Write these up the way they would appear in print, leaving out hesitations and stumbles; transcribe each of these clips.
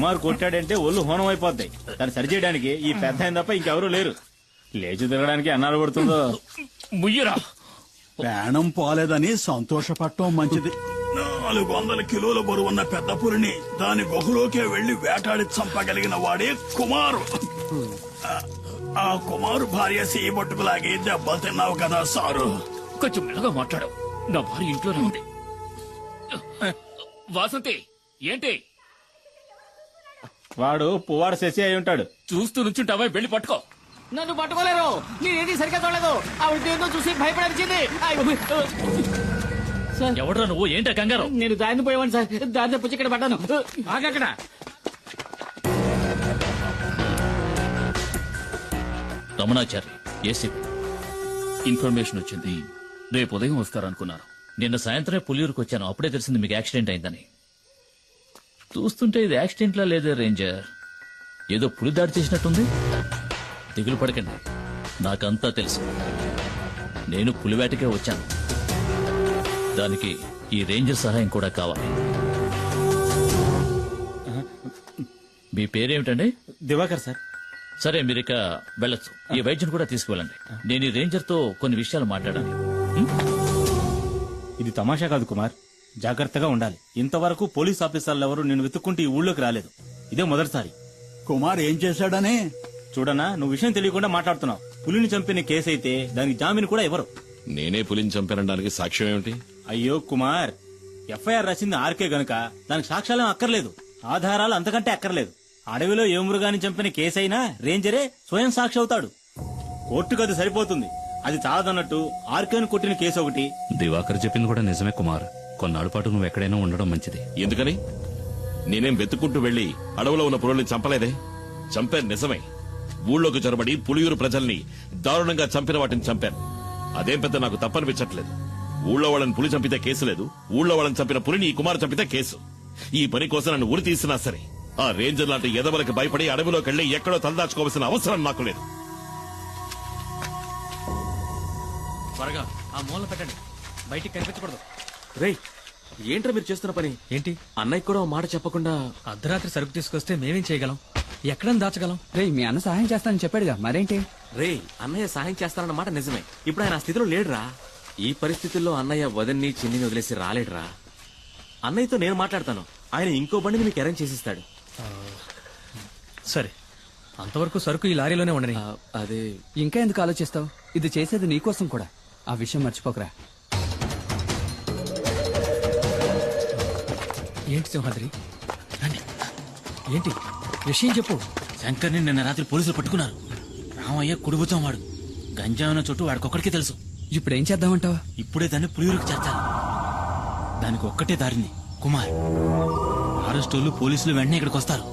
కుమార్ కొట్టాడంటే ఒళ్ళు హోనం అయిపోద్ది. దాన్ని సరిచేయడానికి ఈ పెద్ద ఆయన తప్ప ఇంకెవరూ లేరు. లేచి తిరగడానికి అన్నాలు పడుతుందో. ముయ్యరా, ప్రాణం పోలేదని సంతోషపడటం మంచిది. 400 కిలోల బరువున్న పెద్ద పులిని దాని గుహలోకే వెళ్లి వేటాడి చంపగలిగిన వాడే కుమారు. ఆ కుమారు భార్య సీ బొట్టుకులాగి దెబ్బలు తిన్నావు కదా సారు. కొంచెం మెల్లగా మాట్లాడావు. నా భార్య ఇంట్లోనే ఉంది. వాసంతి ఏంటి? వాడు పువ్వాడు శశి అయి ఉంటాడు. చూస్తూ నుంచుంటావా? వెళ్ళి పట్టుకో. నన్ను పట్టుకోలేరు. నేనేది సరిగ్గా చూడలేదు. ఆవిడ ఏదో చూసి భయపడాల్సింది. ఎవడ్రా నువ్వు? ఏంటా కంగారు? నేను దారిని పోయేవాడిని సార్. దారిని పుచ్చి ఇక్కడ పడ్డాను. ఆగక్కడ. రమణాచారి ఏసీపీ ఇన్ఫర్మేషన్ వచ్చింది. రేపు ఉదయం వస్తారనుకున్నారు. నిన్న సాయంత్రమే పులియూరుకు వచ్చాను. అప్పుడే తెలిసింది మీకు యాక్సిడెంట్ అయిందని. చూస్తుంటే ఇది యాక్సిడెంట్ లా లేదే రేంజర్. ఏదో పులి దాడి చేసినట్టుంది. దిగులు పడకండి, నాకంతా తెలుసు. నేను పులివేటకే వచ్చాను. దానికి ఈ రేంజర్ సహాయం కూడా కావాలి. మీ పేరేమిటండి? దివాకర్ సార్. సరే, మీరిక వెళ్ళొచ్చు. ఈ వైద్యుని కూడా తీసుకువెళ్ళండి. నేను ఈ రేంజర్ తో కొన్ని విషయాలు మాట్లాడాలి. ఇది తమాషా కాదు కుమార్, జాగ్రత్తగా ఉండాలి. ఇంతవరకు పోలీస్ ఆఫీసర్లు ఎవరు నేను వెతుక్కుంటూ ఈ ఊళ్ళోకి రాలేదు. ఇదే మొదటిసారి. కుమార్ ఏం చేశాడని? చూడనా, నువ్వు విషయం తెలియకుండా మాట్లాడుతున్నావు. పులిని చంపిన కేసు అయితే దానికి జామీన్ కూడా ఇవ్వరు. నేనే పులిని చంపానడానికి సాక్ష్యం ఏమిటి? అయ్యో కుమార్, ఎఫ్ఐఆర్ రాసింది ఆర్కే గనుక దానికి సాక్ష్యాలేం అక్కర్లేదు. ఆధారాలు అంతకంటే అక్కర్లేదు. అడవిలో ఏ మృగాన్ని చంపిన కేసైనా రేంజరే స్వయం సాక్షి అవుతాడు. కోర్టుకు అది సరిపోతుంది. అది చాలదన్నట్టు ఆర్కేను కొట్టిన కేసు ఒకటి. దివాకర్ చెప్పింది కూడా నిజమే కుమార్. కొన్నాళ్ళ పాటు నువ్వు ఎక్కడైనా ఉండడం మంచిది. ఎందుకని? నేనేం వెతుక్కుంటూ వెళ్లి అడవులో ఉన్న పులుల్ని చంపలేదే. చంపాను నిజమే. ఊళ్ళోకి చొరబడి పులియూరు ప్రజల్ని దారుణంగా చంపిన వాటిని చంపాను. అదేం పెద్ద నాకు తప్పనిపించట్లేదు. ఊళ్ళో వాళ్ళని పులి చంపితే కేసు లేదు. ఊళ్ళో వాళ్ళని చంపిన పులిని ఈ కుమారు చంపితే కేసు. ఈ పని కోసం నన్ను ఉరి తీసినా సరే ఆ రేంజర్ లాంటి ఎదవలకు భయపడి అడవిలోకి వెళ్లి ఎక్కడో తలదాచుకోవాల్సిన అవసరం నాకు లేదు. త్వరగా ఆ మూల పెట్టండి, బయటికి కనిపించకూడదు. రేయ్, ఏంట్రా మీరు చేస్తున్న పని? ఏంటి? అన్నయ్య కూడా ఓ మాట చెప్పకుండా అర్ధరాత్రి సరుకు తీసుకొస్తే మేమేం చేయగలం? ఎక్కడని దాచగలం? రేయ్, మీ అన్న సహాయం చేస్తానని చెప్పాడుగా, మరేంటి? రేయ్, అన్నయ్య సహాయం చేస్తానన్న మాట నిజమే. ఇప్పుడు ఆయన ఆ స్థితిలో లేడురా. ఈ పరిస్థితుల్లో అన్నయ్య వదన్ని చిన్నిని వదిలేసి రాలేడురా. అన్నయ్యతో నేను మాట్లాడతాను. ఆయన ఇంకో బండిని మీకు అరేంజ్ చేసిస్తాడు. సరే, అంతవరకు సరుకు ఈ లారీలోనే ఉండని. అదే ఇంకా ఎందుకు ఆలోచిస్తావు? ఇది చేసేది నీకోసం కూడా. ఆ విషయం మర్చిపోకరా. ఏంటి సింహాద్రి? రండి. ఏంటి విషయం చెప్పు. శంకర్ని నిన్న రాత్రి పోలీసులు పట్టుకున్నారు. రామయ్య కుడిబుచ్చం వాడు. గంజాయిన చుట్టూ వాడికొక్కడికే తెలుసు. ఇప్పుడు ఏం చేద్దామంటావా? ఇప్పుడే దాన్ని పులియూరుకు చేర్చాలి. దానికి ఒక్కటే దారింది, కుమార్. అరెస్టోళ్ళు పోలీసులు వెంటనే ఇక్కడికి వస్తారు.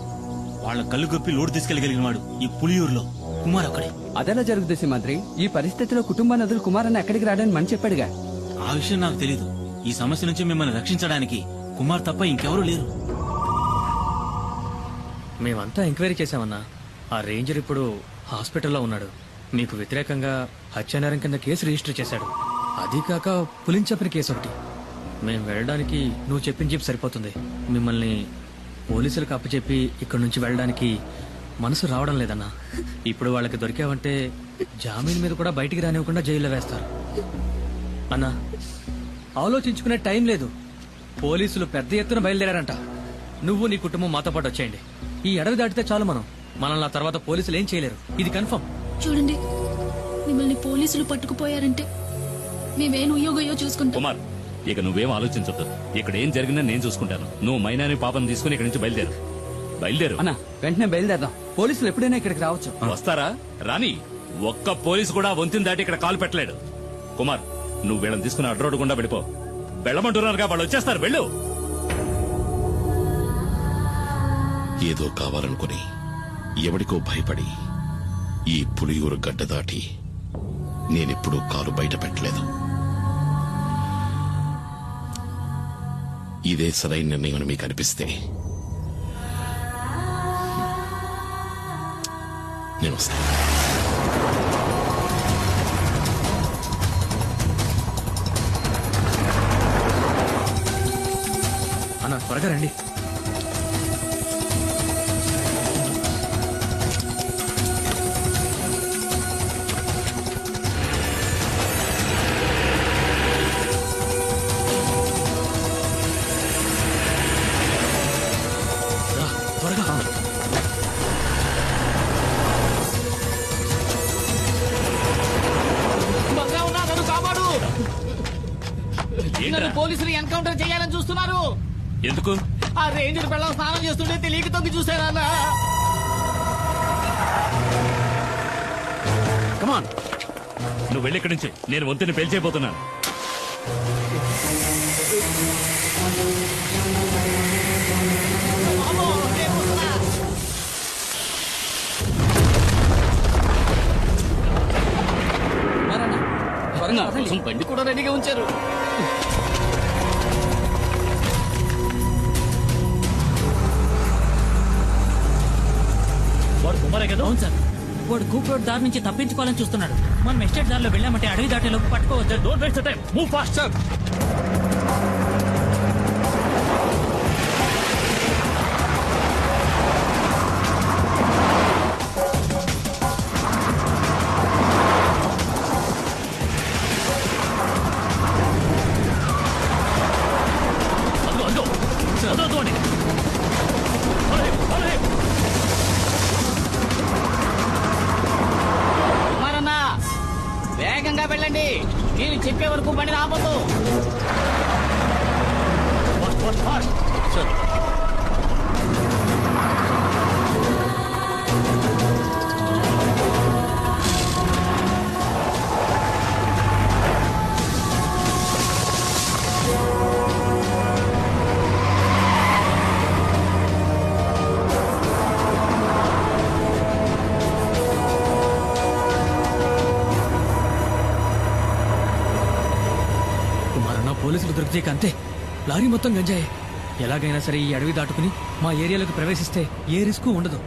వాళ్ళ కళ్ళు గప్పి లోడు తీసుకెళ్లగలిగిన వాడు ఈ పులియూరులో కుమార్ ఒక్కడే. అదెలా జరుగుతుంది సింహాద్రి? ఈ పరిస్థితిలో కుటుంబాన్ని వదిలి కుమార్ అన్న ఎక్కడికి రాడని మని చెప్పాడుగా. ఆ విషయం నాకు తెలీదు. ఈ సమస్య నుంచి మిమ్మల్ని రక్షించడానికి కుమార్ తప్ప ఇంకెవరూ లేరు. మేమంతా ఎంక్వైరీ చేశామన్నా. ఆ రేంజర్ ఇప్పుడు హాస్పిటల్లో ఉన్నాడు. మీకు వ్యతిరేకంగా హత్యానేరం కింద కేసు రిజిస్టర్ చేశాడు. అది కాక పులిని చంపిన కేసు ఒకటి. మేం వెళ్ళడానికి నువ్వు చెప్పిన జీప్ సరిపోతుంది. మిమ్మల్ని పోలీసులకు అప్పచెప్పి ఇక్కడి నుంచి వెళ్ళడానికి మనసు రావడం లేదన్నా. ఇప్పుడు వాళ్ళకి దొరికావంటే జామీన్ మీద కూడా బయటికి రానివ్వకుండా జైల్లో వేస్తారు. అన్నా, ఆలోచించుకునే టైం లేదు. పోలీసులు పెద్ద ఎత్తున బయలుదేరారంట. నువ్వు నీ కుటుంబం మాతో పాటు వచ్చేయండి. ఈ అడవి దాటితే చాలు మనల్ని ఆ తర్వాత పోలీసులు ఏం చేయలేరు. ఇది కన్ఫర్మ్. చూడండి, మిమ్మల్ని పోలీసులు పట్టుకుపోయారంటే మేమేం ఉయ్యోగయ్యో చూసుకుంటాం. కుమార్, ఇక నువ్వేం ఆలోచించొద్దు. ఇక్కడ ఏం జరిగిందో నేను చూసుకుంటాను. నువ్వు మైనాని పాపను తీసుకుని ఇక్కడి నుంచి బయలుదేరు. అన్న, వెంటనే బయలుదేరదాం. పోలీసులు ఎప్పుడైనా ఇక్కడికి రావచ్చు. వస్తారా? రాని. ఒక్క పోలీసు కూడా వంతిని దాటి ఇక్కడ కాలు పెట్టలేడు. కుమార్, నువ్వు వీళ్ళని తీసుకుని అడ్డు రోడ్డు గుండా వెళ్ళిపో. వెళ్ళమంటున్నారుగా, వాళ్ళు వచ్చేస్తారు. వెళ్ళు. ఏదో కావాలనుకుని ఎవడికో భయపడి ఈ పులియూరు గడ్డ దాటి నేనెప్పుడూ కాలు బయట పెట్టలేదు. ఇదే సరైన నిర్ణయం మీకు అనిపిస్తే నేను వస్తాను. అన్న, త్వరగా రండి. ఏంట్రా? పోలీసులు ఎన్కౌంటర్ చేయాలని చూస్తున్నారు. ఎందుకు? ఆ రేంజర్ పిల్లలు స్నానం చేస్తుంటే తెలియక తొంగి చూసానన్నా. కమాన్, నువ్వు వెళ్ళి ఇక్కడి నుంచి. నేను వంతుని పేల్చేయబోతున్నాను. బండి కూడా రెడీగా ఉంచారు. వాడు కుమారే కదా? అవును సార్, వాడు కూప్ రోడ్ దారి నుంచి తప్పించుకోవాలని చూస్తున్నాడు. మనం ఎస్టేట్ దారిలో వెళ్ళామంటే అడవి దాటేలోపు పట్టుకోవచ్చు. Don't waste time, move fast sir. కుమారన్నా, వేగంగా వెళ్ళండి. నేను చెప్పే వరకు బండి రాబోతు. కుమారన్న, పోలీసులు దొరికితే అంతే. లారీ మొత్తం గంజాయే. ఎలాగైనా సరే ఈ అడవి దాటుకుని మా ఏరియాలోకి ప్రవేశిస్తే ఏ రిస్క్ ఉండదు.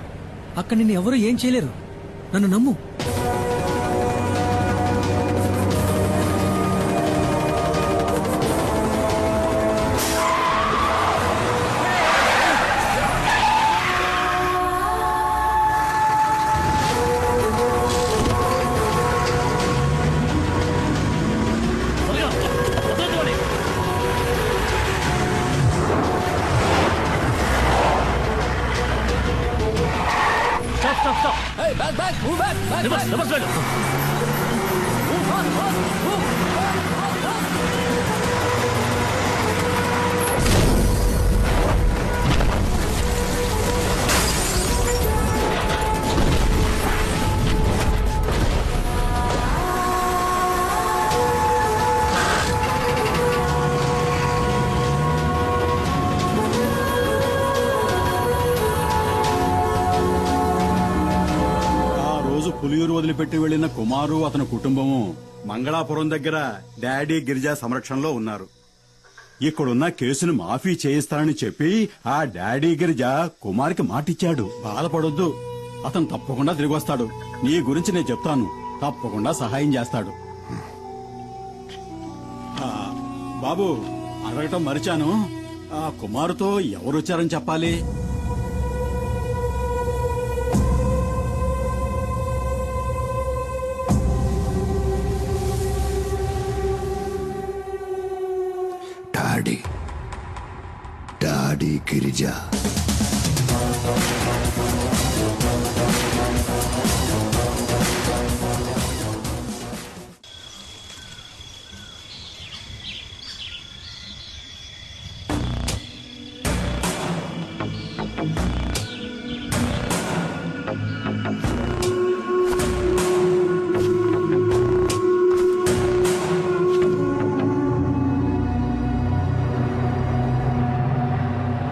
అక్కడ నిన్ను ఎవరూ ఏం చేయలేరు. నన్ను నమ్ము. పులియూరు వదిలిపెట్టి వెళ్లిన కుమారు అతని కుటుంబము మంగళాపురం దగ్గర డాడీ గిరిజా సంరక్షణలో ఉన్నారు. ఇక్కడున్న కేసును మాఫీ చేయిస్తానని చెప్పి ఆ డాడీ గిరిజా కుమార్కి మాటిచ్చాడు. బాధపడొద్దు, అతను తప్పకుండా తిరిగి వస్తాడు. నీ గురించి నేను చెప్తాను, తప్పకుండా సహాయం చేస్తాడు. బాబు, అడగటం మరిచాను, ఆ కుమారుతో ఎవరొచ్చారని చెప్పాలి? డాడీ గిరిజా.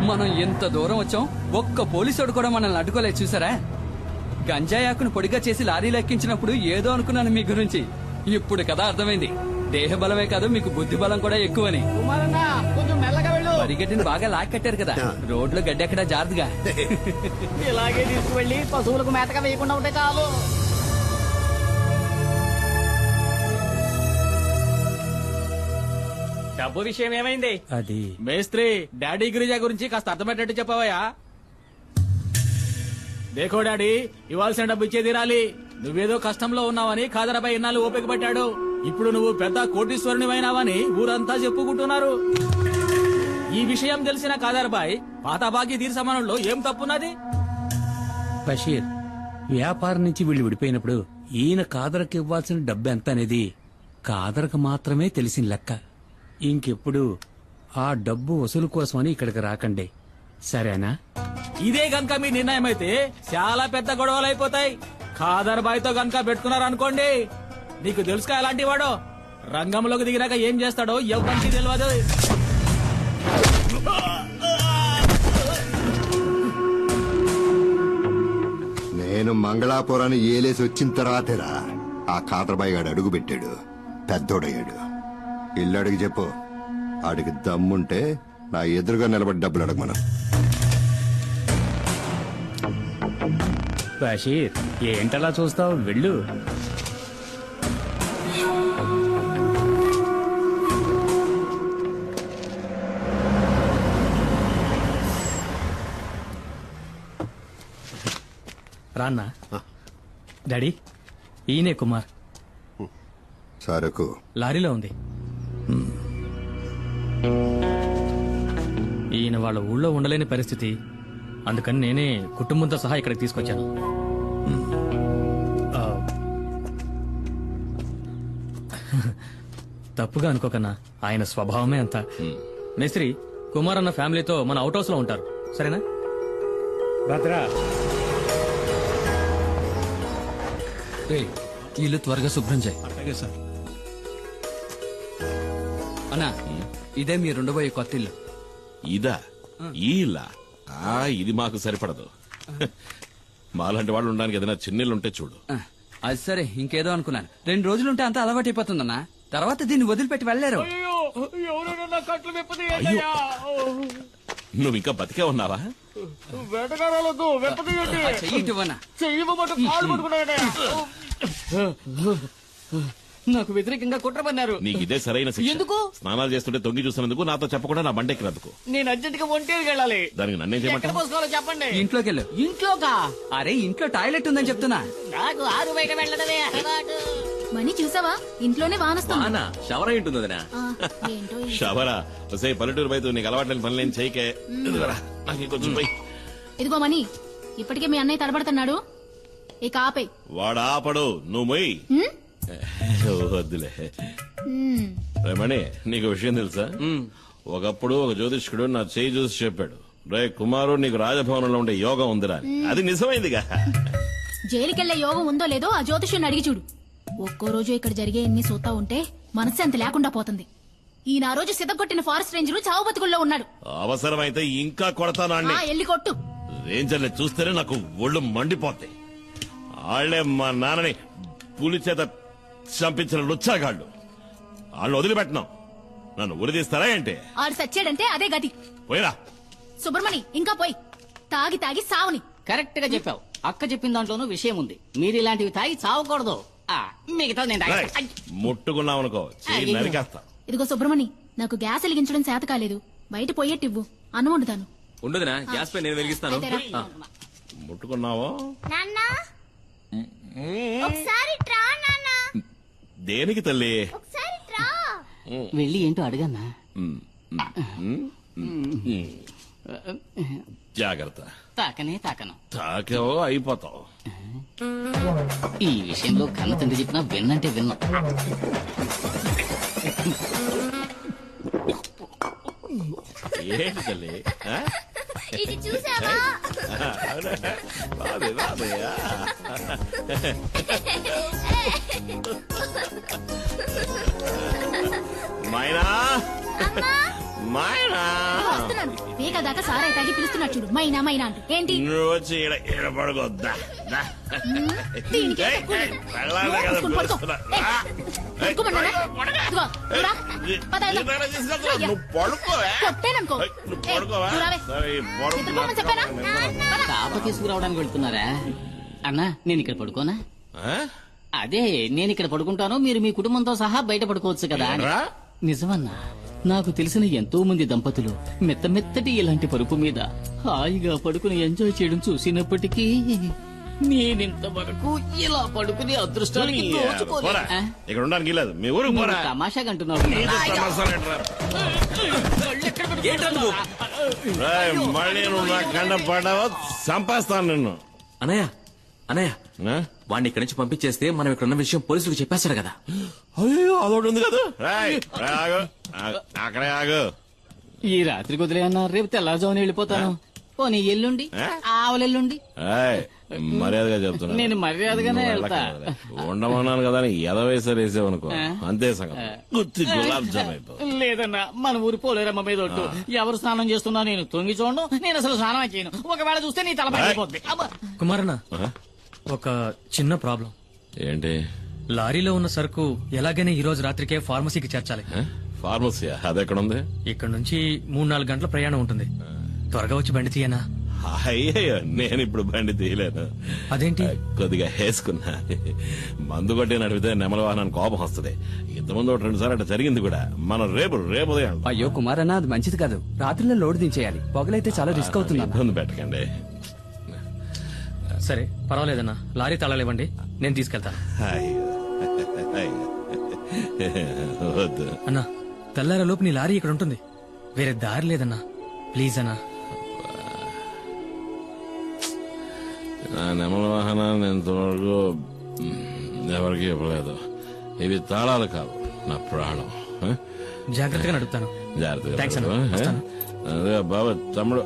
మనం ఎంత దూరం వచ్చాం, ఒక్క పోలీసుడు కూడా మనల్ని అడ్డుకోలేదు. చూసారా, గంజాయాకును పొడిగా చేసి లారీలో ఎక్కించినప్పుడు ఏదో అనుకున్నాను మీ గురించి. ఇప్పుడు కదా అర్థమైంది, దేహ బలమే కాదు మీకు బుద్ధి బలం కూడా ఎక్కువని. కుమారన్నా, కొంచెం మెల్లగా వెళ్ళు. పరిగెట్టిని బాగా లాక్కట్టారు కదా, రోడ్లో గడ్డెక్కడా జారుదుగా. ఇలాగే తీసుకువెళ్ళి పశువులకు మేతగా వేయకుండా ఉంటే చాలు. డబ్బు విషయం ఏమైంది? అది మేస్త్రి, డాడీ గిరిజా గురించి కాస్త అర్థమయ్యేటట్టు చెప్పవయ్యా. దేఖో డాడీ, ఇవ్వాల్సిన డబ్బు ఇచ్చే తీరాలి. నువ్వేదో కష్టంలో ఉన్నావని ఖాదరాబాయ్ ఇన్నాళ్ళు ఓపిక పట్టాడు. ఇప్పుడు నువ్వు పెద్ద కోటీశ్వరునివైనావని ఊరంతా చెప్పుకుంటున్నారు. ఈ విషయం తెలిసిన ఖాదర్బాయ్ పాత బాకీ తీర్చమనంలో ఏం తప్పున్నది? బషీర్ వ్యాపారం నుంచి వీళ్ళు విడిపోయినప్పుడు ఈయన కాదరకు ఇవ్వాల్సిన డబ్బు ఎంత అనేది కాదరకు మాత్రమే తెలిసిన లెక్క. ఇంకెప్పుడు ఆ డబ్బు వసూలు కోసమని ఇక్కడికి రాకండి, సరేనా? ఇదే గనక మీ నిర్ణయం అయితే చాలా పెద్ద గొడవలు అయిపోతాయి. ఖాదర్ బాయ్తో గనక పెట్టుకున్నారనుకోండి, నీకు తెలుసుగా ఎలాంటి వాడో, రంగంలోకి దిగినాక ఏం చేస్తాడో ఎవ్వరికి తెలియదు. నేను మంగళాపురాన్ని ఏలేసి వచ్చిన తర్వాతేరా ఆ కాతరబాయి గాడు అడుగు పెట్టాడు, పెద్దోడయ్యాడు. ఇల్లు అడిగి చెప్పు, ఆడికి దమ్ముంటే నా ఎదురుగా నిలబడి డబ్బులు అడగమను. బషీర్ ఏంటలా చూస్తావు, వెళ్ళు. రాన్నా. డాడీ, ఈయనే కుమార్. సరుకు లారీలో ఉంది. ఈయన వాళ్ళ ఊళ్ళో ఉండలేని పరిస్థితి, అందుకని నేనే కుటుంబంతో సహా ఇక్కడికి తీసుకొచ్చాను. ఆ, తప్పుగా అనుకోకన్నా, ఆయన స్వభావమే అంతా. మేస్త్రి, కుమార్ అన్న ఫ్యామిలీతో మన అవుట్ హౌస్ లో ఉంటారు, సరేనా? భద్రా, ఇల్లు త్వరగా శుభ్రం చేయి. అలాగే సార్. అన్నా, ఇదే మీరు ఉండబోయే కొత్త ఇల్లు. ఇదా? ఈ ఇల్లా? ఇది మాకు సరిపడదు. మాలాంటి వాళ్ళు ఉండడానికి ఏదైనా చిన్నిళ్ళు ఉంటే చూడు. అది సరే, ఇంకేదో అనుకున్నాను. 2 రోజులుంటే అంతా అలవాటు అయిపోతుందన్నా, తర్వాత దీన్ని వదిలిపెట్టి వెళ్ళలేరు. నువ్వు ఇంకా బతికే ఉన్నావా? నాకు వ్యతిరేకంగా కుట్ర పన్నారు. నీకు ఇదే సరైన శిక్ష. ఎందుకు? స్నానాలు చేస్తుంటే తొంగి చూసినందుకు, నాతో చెప్పకుండా నా బండెక్కినందుకు. నేను అర్జెంట్ గా ఒంటేరుకి వెళ్ళాలి. దానికి నన్నేం ఎక్కడ చేయమంటావు? పోసుకోవాలో చెప్పండి. ఇంట్లోకి వెళ్ళు. ఇంట్లోకా? అరే, ఇంట్లో టాయిలెట్ ఉందని చెప్తున్నా. నాకు ఆరు బయట వెళ్ళడమే అలవాటు. మనీ చూసావా, ఇంట్లోనే వానొస్తుంది. షవర్ అయి ఉంటుంది వదినా. ఏంటో ఈ- షవరా వసే పల్లెటూరు బయట నీకు అలవాట్లేని పనులేం చేయకే. ఇదిగోరా, నాకు ఇంకొంచెం పోయి. ఇదిగో మనీ, ఇప్పటికే మీ అన్నయ్య తడబడుతున్నాడు, ఇక ఆపే. వాడు ఆపడు, నువ్వు మొయ్యి. వద్దులే. మణి, నీకు విషయం తెలుసా? ఒకప్పుడు ఒక జ్యోతిష్కుడు నా చేయి చూసి చెప్పాడు, రే కుమారు, నీకు రాజభవనంలో ఉండే యోగం ఉందిరా అని. అది నిజమైందిగా. జైలుకెళ్లే యోగం ఉందో లేదో ఆ జ్యోతిష్యుని అడిగి చూడు. ఒక్కో రోజు ఇక్కడ జరిగే ఎన్ని సూతా ఉంటే మనశ్శాంతి లేకుండా పోతుంది. ఈయన ఆ రోజు సిద్ధగొట్టిన ఫారెస్ట్ రేంజర్ చావు బతుకుల్లో ఉన్నాడు. అవసరమైతే ఇంకా కొడతానాన్ని. ఎల్లి కొట్టు. రేంజర్ని చూస్తేనే నాకు ఒళ్ళు మండిపోతాయి. వాళ్లే మా నాన్నని పులి చేత చంపించిన లుచ్చాగాళ్ళు. వాళ్ళు వదిలిపెట్టినాం, నన్ను ఉరిదీస్తారా ఏంటి? ఆడు సచ్చాడంటే అదే గతి. పోయిరా సుబ్రమణి, ఇంకా పోయి. తాగి తాగి సావుని. కరెక్ట్ గా చెప్పావు. అక్క చెప్పిన దాంట్లోనూ విషయం ఉంది. మీరు ఇలాంటివి తాగి చావకూడదు. మిగతా నేను తాగేస్తా. ముట్టుకున్నావనుకో చెయ్యి నరికేస్తా. ఇదిగో సుబ్రమణి, నాకు గ్యాస్ వెలిగించడం చేత కాలేదు, బయట పోయేట్టివ్వు, అన్నం వండుతాను. ఉండదునా, గ్యాస్ పై నేను వెలిగిస్తాను. అయితే రా. ముట్టుకున్నావో? ఒకసారి ట్రా నాన్న, దేనికి తల్లి? ఒకసారి ట్రా. వెళ్ళి ఏంటో అడగన్నా. జాగ్రత్త. తాకనే తాకను. తాకేవో అయిపోతావు. ఈ విషయంలో కన్న తండ్రి చెప్పినా విన్నంటే విన్నా. ఏంటి తల్లి? ఇది చూసావా? బాబే బాబే. మైనా మైనా, వస్తున్నాను. పీక దాకా సారాయి తాగి పిలుస్తున్నాడు చూడు, మైనా మైనా అంటూ. ఏంటి? నువ్వు వచ్చి ఈడ పడుకోద్దా? దీనికి వెళ్ళాలి కదా పిలుస్తున్నా. పడుకోమన్నానా? ఇదిగో, నువ్వు రా. పద, వెళ్దాం. నువ్వు పడుకోవా? కొట్టేననుకో. నువ్వు పడుకోవా? నువ్వు రావే. సరే, నిద్రపోమని చెప్పానా? పద. తాప తీసుకురావడానికి వెళ్తున్నారా? అన్నా, నేను ఇక్కడ పడుకోనా? ఆ? అదే, నేను ఇక్కడ పడుకుంటాను, మీరు మీ కుటుంబంతో సహా బయట పడుకోవచ్చు కదా అని. ఏంట్రా? నిజమన్నా, నాకు తెలిసిన ఎంతో మంది దంపతులు మెత్త మెత్తటి ఇలాంటి పరుపు మీద హాయిగా పడుకుని ఎంజాయ్ చేయడం చూసినప్పటికీ నేనింతవరకు ఇలా పడుకునే అదృష్టానికి దోచుకోలేదు. పోరా. ఇక్కడ ఉండడానికి లేదు, మీ ఊరికి పోరా. నువ్వు తమాషాగా అంటున్నావు. రేయ్, మళ్ళీ నువ్వు నా కండ పడ్డావో చంపేస్తాను నిన్ను. అనయ్య అనయ్య వాడిని ఇక్కడి నుంచి పంపించేస్తే మనం ఇక్కడ ఉన్న విషయం పోలీసులకు చెప్పేస్తాడు కదా. అయ్యో అదొకటి ఉంది కదా. అక్కడే ఆగు. ఈ రాత్రికి వదిలే అన్నా, రేపు తెల్లారుజామున వెళ్ళిపోతాను. పోనీ ఎల్లుండి, ఆవలెల్లుండి. మర్యాదగా చెప్తున్నా, నేను మర్యాదగానే వెళ్తా. ఉండమన్నాను కదా అని ఎదవేసారు వేసావనుకో, అంతే సంగతి. గుత్తి గులాబ్ జామ్ అయిపో. లేదన్నా, మన ఊరి పోలేరమ్మ మీద ఒట్టు. ఎవరు స్నానం చేస్తున్నా నేను తొంగి చూడను. నేను అసలు స్నానం చేయను. ఒకవేళ చూస్తే నీ తల పగిలిపోద్ది. కుమారన్న, ఒక చిన్న ప్రాబ్లం. ఏంటి? లారీలో ఉన్న సరుకు ఎలాగైనా ఈ రోజు రాత్రికే ఫార్మసీకి చేర్చాలి. ఫార్మసీ అదెక్కడ ఉంది? ఇక్కడ నుంచి 3-4 గంటల ప్రయాణం ఉంటుంది. త్వరగా వచ్చి బండి తీయనా? అయ్యయ్యో, నేను ఇప్పుడు బండి తీయలేను. అదేంటి? కొద్దిగా వేసుకున్నా. మందు కొట్టి నడిపితే నెమల వాహనానికి కోపం వస్తుంది. ఇంతకుముందు 2 సార్లు అట్లా జరిగింది కూడా. మనం రేపు ఉదయం. అయ్యో కుమారన్న, అది మంచిది కాదు. రాత్రిలో లోడ్ దించేయాలి. పొగలైతే చాలా రిస్క్ అవుతుంది. ఇబ్బంది పెట్టకండి. సరే పర్వాలేదన్నా, లారీ తాళాలివ్వండి, నేను తీసుకెళ్తాను. వద్దు అన్నా, తెల్లారలోపు నీ లారీ ఇక్కడ ఉంటుంది. వేరే దారి లేదన్నా, ప్లీజ్ అన్నా. నా నెమల వాహనాన్ని ఇంతవరకు ఎవరికి ఇవ్వలేదు. ఇవి తాళాలు కావు, నా ప్రాణం. జాగ్రత్తగా నడుపుతాను. థాంక్స్ అన్నా, జాగ్రత్తగా. వస్తాను. అదే బాబా తమ్ముడు,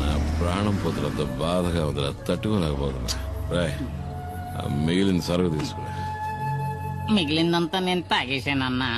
నా ప్రాణం పోతున్నంత బాధగా వదిలే, తట్టుకోలేకపోతున్నా. రాయ్, మిగిలిన సరుకు తీసుకురా. మిగిలిందంతా నేను తాగేశానన్నా.